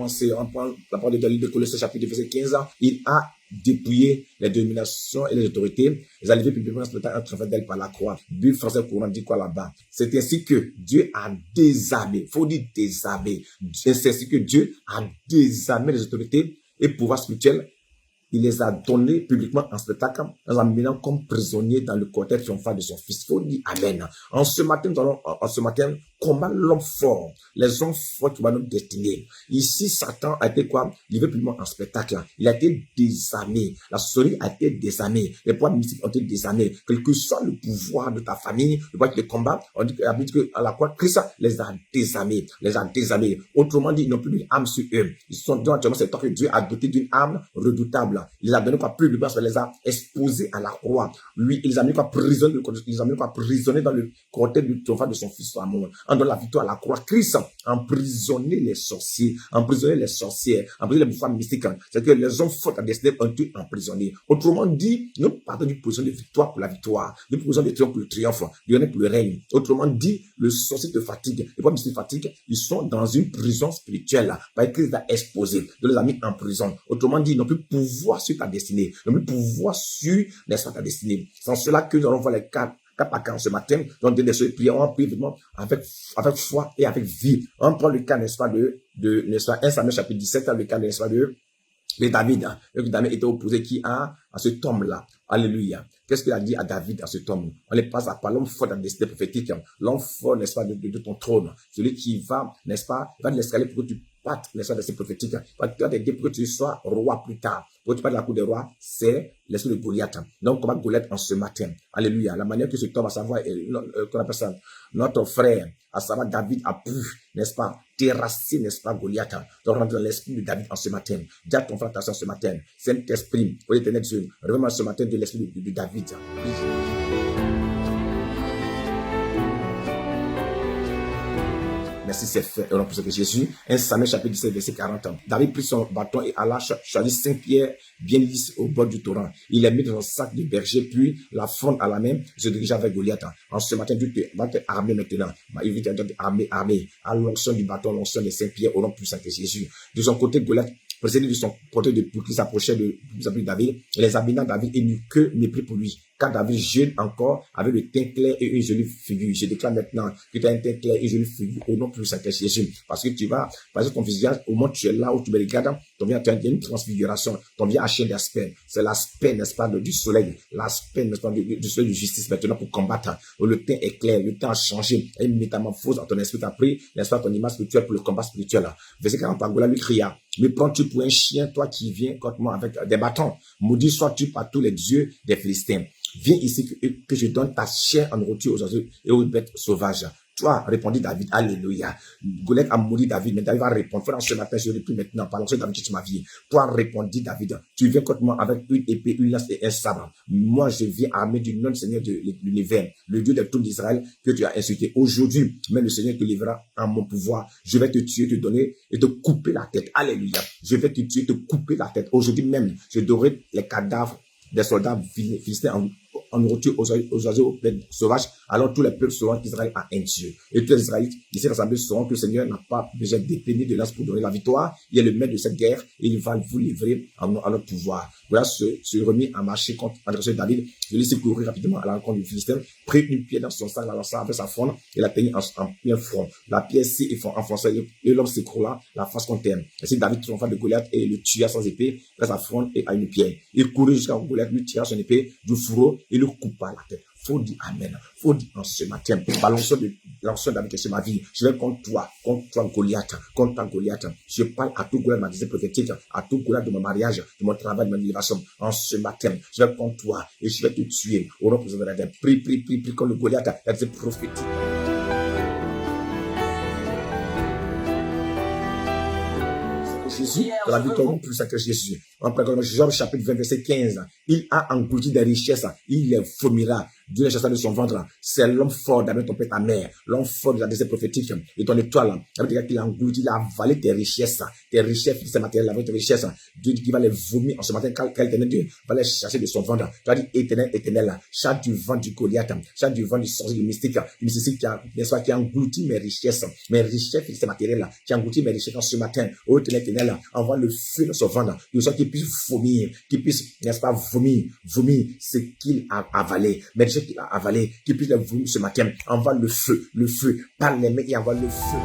commencé, on prend la parole de Colossiens chapitre verset 15, il a dépouillé les dominations et les autorités, les a levés publiquement un triomphe d'elle par la croix. Bible français courant dit quoi là-bas? C'est ainsi que Dieu a désarmé, faut dire désarmé. C'est ainsi que Dieu a désarmé les autorités et pouvoirs spirituels. Il les a donnés publiquement en spectacle, en amenant comme prisonniers dans le cortège triomphal de son fils. Faut dire amen. En ce matin, nous allons, combattre l'homme fort, les hommes forts qui vont nous destiner. Ici, Satan a été quoi? Livré publiquement en spectacle. Il a été désarmé. La sorcellerie a été désarmée. Les pouvoirs mystiques ont été désarmés. Quel que soit le pouvoir de ta famille, le pouvoir de combat, on dit qu'à la croix, Christ les a désarmés. Les a désarmés. Autrement dit, ils n'ont plus d'une âme sur eux. Ils sont actuellement, c'est toi que Dieu a doté d'une âme redoutable. Il les a donné quoi plus de place, il les a exposés à la croix. Lui, il les a mis quoi prisonniers, ils les a mis quoi prisonniers dans le cortège du triomphal de son fils amour. En donnant la victoire à la croix, Christ a emprisonné les sorciers, emprisonné les sorcières, emprisonné les pouvoirs mystiques. C'est que les hommes forts à destinée ont été emprisonnés. Autrement dit, nous partons d'une position de victoire pour la victoire, d'une position de triomphe pour le triomphe, du règne pour le règne. Autrement dit, le sorcier te fatigue, les pouvoirs mystiques fatiguent, ils sont dans une prison spirituelle, parce que Christ a exposé, de les a mis en prison. Autrement dit, ils n'ont plus pouvoir sur ta destinée, ils n'ont plus pouvoir sur, n'est-ce pas, ta destinée. C'est en cela que nous allons voir les cas par cas ce matin. Donc, des prières, on prie vraiment avec foi et avec vie. On prend le cas, n'est-ce pas, n'est-ce pas, 1 Samuel chapitre 17, le cas, n'est-ce pas, de David. David était opposé à cet homme-là. Alléluia. Qu'est-ce qu'il a dit à David, à cet homme? On les passe à par l'homme fort de la destinée prophétique. L'homme fort, n'est-ce pas, de ton trône. Celui qui va, n'est-ce pas, va de l'escalier pour que tu partes, n'est-ce pas, de ces prophétiques. Parce que tu as pour que tu sois roi plus tard. Pour que tu partes de la cour des rois, c'est l'esprit de Goliath. Donc, comment Goliath en ce matin? Alléluia. La manière que cet homme, à savoir, qu'on appelle ça, notre frère, à savoir David a pu, n'est-ce pas, terrasser, n'est-ce pas, Goliath. Donc, rentre dans l'esprit de David en ce matin. Dis à ton frère attention ce matin. Saint-Esprit, pour l'éternel Dieu, révèle-moi ce matin de l'esprit de David. Merci, c'est fait. Et on pour ce que Jésus, 1 Samuel chapitre 17, verset 40. David prit son bâton et alla choisir 5 pierres bien lisses au bord du torrent. Il les mit dans un sac de berger, puis la fronde à la main, se dirigea vers Goliath. En ce matin, Dieu va te armer maintenant. Il va te armer, à l'onction du bâton, l'onction des 5 pierres au nom puissant de Jésus. De son côté, Goliath, précédé de son porteur de pour qui s'approchait de David, et les habitants de David n'eurent que mépris pour lui. Car David, jeune encore, avait le teint clair et une jolie figure. Je déclare maintenant que tu as un teint clair et une jolie figure au nom puissant de Jésus. Parce que tu vas, parce que ton visage, au moment où tu es là, où tu me regardes, tu as une transfiguration, ton visage a changé d'aspect. C'est l'aspect, n'est-ce pas, du soleil, l'aspect, n'est-ce pas, du soleil de justice maintenant pour combattre. Le teint est clair, le teint a changé. Et une métamorphose en ton esprit t'a pris, n'est-ce pas, ton image spirituelle pour le combat spirituel. Verset 40, Goliath lui cria: me prends-tu pour un chien, toi qui viens contre moi avec des bâtons? Maudit sois-tu par tous les dieux des Philistins. Viens ici que je donne ta chair en nourriture aux oiseaux et aux bêtes sauvages. Toi, répondit David, alléluia. Goliath a mouru David, mais David va répondre. Frère, ce matin, je réponds maintenant, par l'onction de David, tu ma vie. Toi, répondit David, tu viens contre moi avec une épée, une lance et un sabre. Moi, je viens armé du nom du Seigneur de l'univers, le Dieu de tout d'Israël que tu as insulté. Aujourd'hui, même le Seigneur te livrera en mon pouvoir. Je vais te tuer, te donner et te couper la tête. Alléluia. Je vais te tuer, te couper la tête. Aujourd'hui même, je donnerai les cadavres des soldats philistins en nourriture aux oiseaux, aux bêtes sauvages. Alors tous les peuples sauront qu'Israël a un Dieu. Et tous les Israélites ici rassemblés sauront que le Seigneur n'a pas besoin d'épée de lance pour donner la victoire. Il est le maître de cette guerre et il va vous livrer à notre pouvoir. Voilà se remis à marcher contre David. Je laisse courir rapidement à la rencontre du Philistin, prit une pierre dans son sac, la lança avec sa fronde et la teignit en plein front. La pierre s'y enfonça et l'homme s'écroula la face contre terre. Ainsi David triompha de Goliath et le tua sans épée, à sa fronde et à une pierre. Il courut jusqu'à Goliath, lui tira son épée du fourreau et le coupa la tête. Faut dire amen. Faut dire en ce matin, par l'onction d'David, c'est ma vie. Je vais contre toi Goliath, contre ta Goliath. Je parle à tout Goliath de ma destinée prophétique, à tout Goliath de mon mariage, de mon travail, de ma libération. En ce matin, je vais contre toi et je vais te tuer. Au nom de Jésus, prie comme le Goliath, la destinée prophétique. Jésus, dans la victoire plus que Jésus. En Job chapitre 20, verset 15, il a englouti des richesses, il les vomira. Dieu n'est chassé de son ventre. C'est l'homme fort d'amener ton père, ta mère. L'homme fort de la destinée prophétique de ton étoile. Avec qu'il a englouti, il a avalé tes richesses, ces matériels, avec tes richesses. Dieu dit qu'il va les vomir en ce matin, car l'éternel Dieu va les chasser de son ventre. Tu as dit éternel, éternel, chaque du vent du Goliath, chaque du vent du sorcier, du mystique qui a englouti mes richesses, ces matériels, qui a englouti mes richesses en ce matin. Oh éternel, éternel, envoie le feu dans son ventre, de sorte qu'il puisse vomir, n'est-ce pas, vomir ce qu'il a avalé, mais ce qu'il a avalé, qu'il puisse le vomir ce matin. Envoie le feu, par les mains et envoie le feu.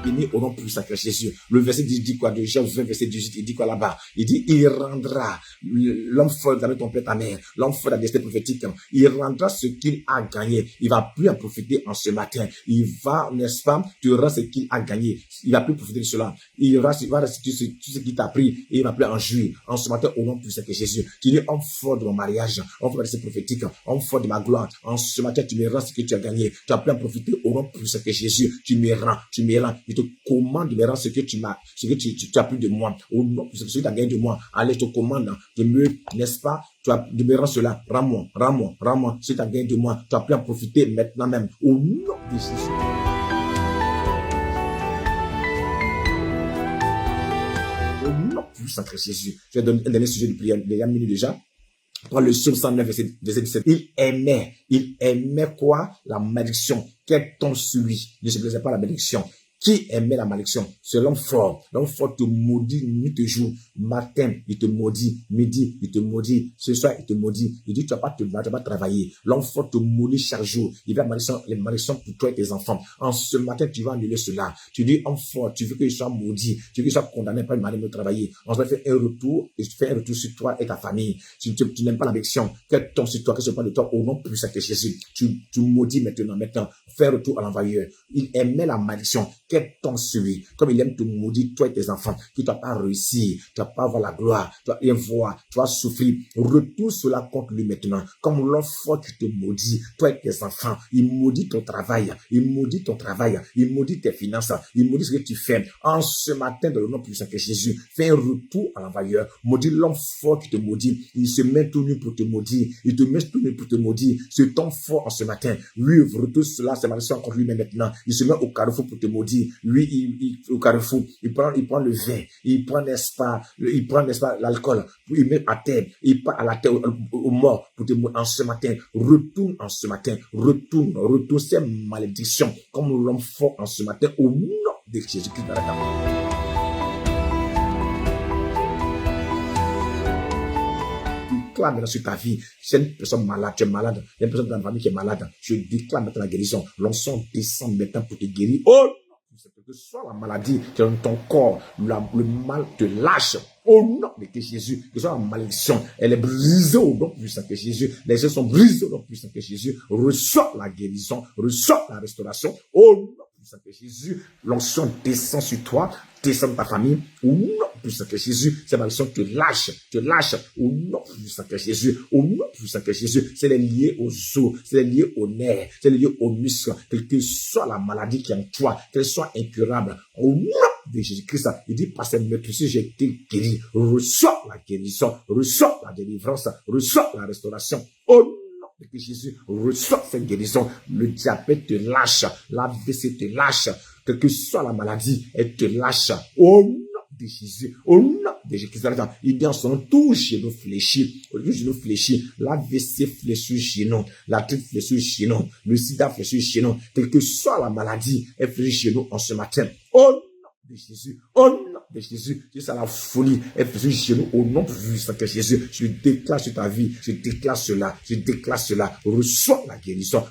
Béni au nom puissant de Jésus. Le verset 10 dit quoi? De Jean 20, verset 18, il dit quoi là-bas? Il dit, il rendra l'homme fort d'amener ton père, ta mère, l'homme fort de la destinée prophétique. Il rendra ce qu'il a gagné. Il va plus en profiter en ce matin. Il va, n'est-ce pas, te rendre ce qu'il a gagné. Il va plus profiter de cela. Il va restituer tout ce qu'il t'a pris et il va plus en jouir. En ce matin, au nom puissant de Jésus. Tu dis, homme fort de mon mariage, homme fort de la destinée prophétique, homme fort de ma gloire. En ce matin, tu me rends ce que tu as gagné. Tu as plus en profiter au nom puissant de Jésus. Tu me rends. Il te commande de me rendre ce que tu as plus de moi. Au nom de ce que tu as gagné de moi. Allez, je te commande de me, n'est-ce pas, de me rendre cela. Rends-moi. Si tu as gagné de moi, tu as plus en profiter maintenant même. Au nom de Jésus. Au nom puissant de Jésus. Je vais donner un dernier sujet de prière. Il y a une minute déjà. Dans le psaume 109, verset 17, il aimait quoi? La malédiction. Quel ton celui? Ne se plaisait pas à la malédiction. Qui aimait la malédiction? C'est l'homme fort. L'homme fort te maudit nuit et jour. Matin, il te maudit. Midi, il te maudit. Ce soir, il te maudit. Il dit, tu vas pas travailler. L'homme fort te maudit chaque jour. Il va les malédictions pour toi et tes enfants. En ce matin, tu vas annuler cela. Tu dis, homme fort, tu veux qu'il soit maudit. Tu veux qu'il soit condamné par une manière de travailler. On va faire un retour, et tu fais un retour sur toi et ta famille. Tu n'aimes pas la malédiction. Quel ton sur toi, que ce soit de toi, au nom puissant de Jésus. Tu maudis maintenant. Fais un retour à l'envoyeur. Il aimait la malédiction. Quel ton celui, comme il aime te maudire, toi et tes enfants, que tu n'as pas réussi, tu n'as pas avoir la gloire, tu as rien voir, tu vas souffrir. Retourne cela contre lui maintenant. Comme l'homme fort qui te maudit, toi et tes enfants, il maudit ton travail, il maudit tes finances, il maudit ce que tu fais. En ce matin, dans le nom puissant de Jésus, fais un retour à l'envoyeur. Maudit l'homme fort qui te maudit. Il se met tout nu pour te maudire. Il te met tout nu pour te maudire. Ce temps fort en ce matin, lui, retourne cela, c'est malheureusement contre lui maintenant. Il se met au carrefour pour te maudire. Lui, au carrefour, il prend le vin, il prend, n'est-ce pas, l'alcool, il met à terre, il part à la terre, au mort, pour te mourir en ce matin. Retourne en ce matin, retourne ces malédictions, comme l'homme fort en ce matin, au nom de Jésus-Christ. Déclare maintenant sur ta vie, c'est une personne malade, tu es malade, il y a une personne dans ta famille qui est malade, je déclare maintenant la guérison, l'onction descend maintenant pour te guérir. Oh! Que soit la maladie qui est dans ton corps, le mal te lâche au nom de Jésus. Que soit la malédiction, elle est brisée au nom puissant de Jésus. Les yeux sont brisés au nom puissant de Jésus. Reçois la guérison, reçois la restauration au nom puissant de Jésus. L'onction descend sur toi, descend dans ta famille au nom puissant de Jésus. Cette malédiction te lâche au nom puissant de Jésus. Au nom puissant de Jésus. C'est lié aux os, c'est lié aux nerfs, c'est lié aux muscles. Quelle que soit la maladie qui est en toi, qu'elle soit incurable, au nom de Jésus-Christ, il dit, par cette meurtrissure, j'ai été guéri. Reçois la guérison, reçois la délivrance, reçois la restauration. Au nom de Jésus, reçois cette guérison. Le diabète te lâche, l'AVC te lâche, quelle que soit la maladie, elle te lâche. Au nom de Jésus, au nom de Jésus-Christ, il dit en son nom, tout genou fléchit, l'AVC fléchit chez nous, la tripe fléchit chez nous, le sida fléchit chez nous, quelle que soit la maladie, elle fléchit chez nous en ce matin. Au nom de Jésus, au nom de Jésus, c'est la folie, elle fléchit chez nous au nom puissant de Jésus. Je déclare sur ta vie, je déclare cela, reçois la guérison,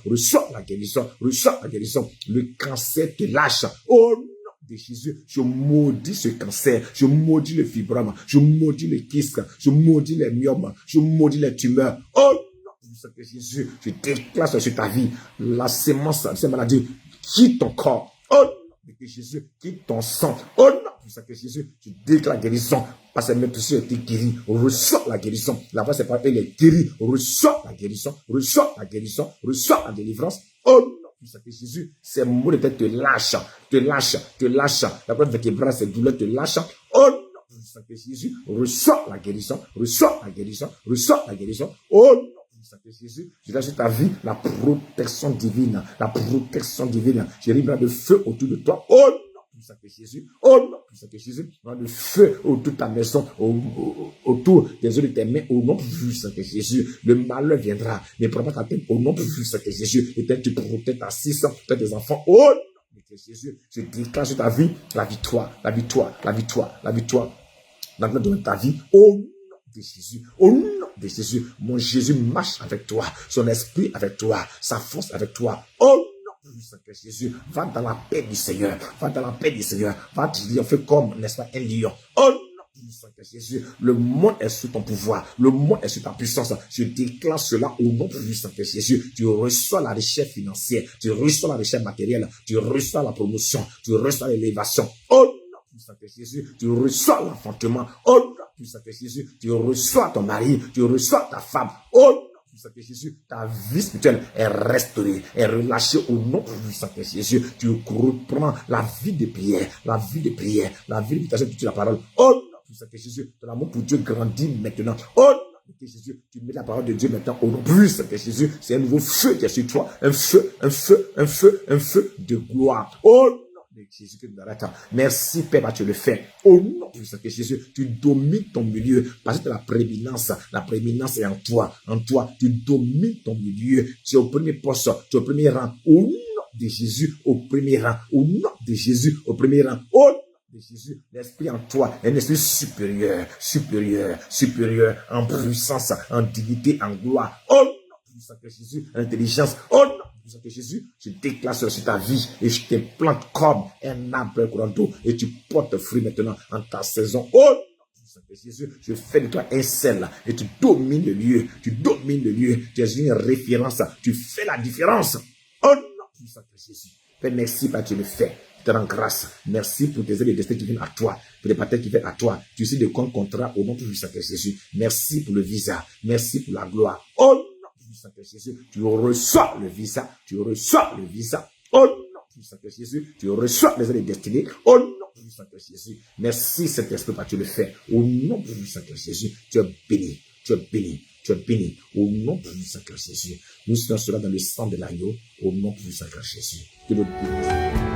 le cancer te lâche, au nom de Jésus, je maudis ce cancer, je maudis le fibrome, je maudis les kystes, je maudis les myomes, je maudis les tumeurs. Oh non, de Jésus, je déclare sur ta vie la sémence de ces maladies quitte ton corps. Oh non, de Jésus, quitte ton sang. Oh non, de Jésus, je déclare la guérison. Parce que même si tu es guéri, reçois la guérison. La voix c'est pas elle est guérie, reçois la guérison, reçois la la délivrance. Oh non. Jésus, ces mots de tête te lâchent. La colonne vertébrale, ces douleurs te lâchent. Oh non, puissant que Jésus, reçois la guérison, reçois la guérison, reçois la guérison. Au nom puissant que Jésus, je lâche ta vie, la protection divine, la protection divine. Je libère de feu autour de toi. Au nom puissant que Jésus, au nom puissant que Jésus, le feu autour de ta maison, autour des yeux de tes mains, au nom puissant que Jésus, le malheur viendra, ne prends pas ta tête, au nom puissant que Jésus, et tu protèges ta 6 tes enfants, au nom de Jésus, je déclare sur ta vie la victoire, la victoire, la victoire, la victoire, dans ta vie, au nom de Jésus, au nom de Jésus, mon Jésus marche avec toi, son esprit avec toi, sa force avec toi, au nom puissant que Jésus, va dans la paix du Seigneur, va dans la paix du Seigneur, va triompher comme, n'est-ce pas, un lion, au nom puissant que Jésus, le monde est sous ton pouvoir, le monde est sous ta puissance, je déclare cela au nom puissant que Jésus, tu reçois la richesse financière, tu reçois la richesse matérielle, tu reçois la promotion, tu reçois l'élévation, au nom puissant que Jésus, tu reçois l'enfantement, au nom puissant que Jésus, tu reçois ton mari, tu reçois ta femme, au nom puissant que Jésus, ta vie spirituelle est restaurée, est relâchée au nom puissant que Jésus, tu reprends la vie de prière, la vie de prière, la vie de méditation de la parole, au nom puissant que Jésus, ton amour pour Dieu grandit maintenant, au nom que Jésus, tu mets la parole de Dieu maintenant au nom puissant que Jésus, c'est un nouveau feu qui est sur toi, un feu, un feu, un feu, un feu de gloire, au nom de Jésus que nous arrêtons. Merci Père, tu le fais. Au nom de Jésus, tu domines ton milieu parce que la prééminence est en toi. En toi, tu domines ton milieu. Tu es au premier poste, tu es au premier rang. Au nom de Jésus, au premier rang. Au nom de Jésus, au premier rang. Au nom de Jésus, l'esprit en toi est un esprit supérieur, supérieur, supérieur en puissance, en dignité, en gloire. Au nom de Jésus, intelligence. Au nom de Jésus, je déclare sur ta vie et je te plante comme un arbre courant d'eau et tu portes fruit maintenant en ta saison. Au nom de Jésus, je fais de toi un sel et tu domines le lieu, tu domines le lieu, tu es une référence, tu fais la différence. Au nom de Jésus, Père, merci parce que tu le fais. Je te rends grâce. Merci pour tes aides et destin qui viennent à toi, pour les batailles qui viennent à toi. Tu sais de quoi contrat au nom de Jésus. Merci pour le visa. Merci pour la gloire. Au nom de Jésus, tu reçois le visa. Tu reçois le visa. Au nom de Jésus, tu reçois les aides destinées. Au nom de Jésus. Merci Saint-Esprit parce que tu le fais. Au nom de Jésus, tu es béni. Tu es béni. Tu es béni. Au nom de Jésus. Nous sommes cela dans le sang de l'agneau. Au nom de Jésus. Que le bénisse.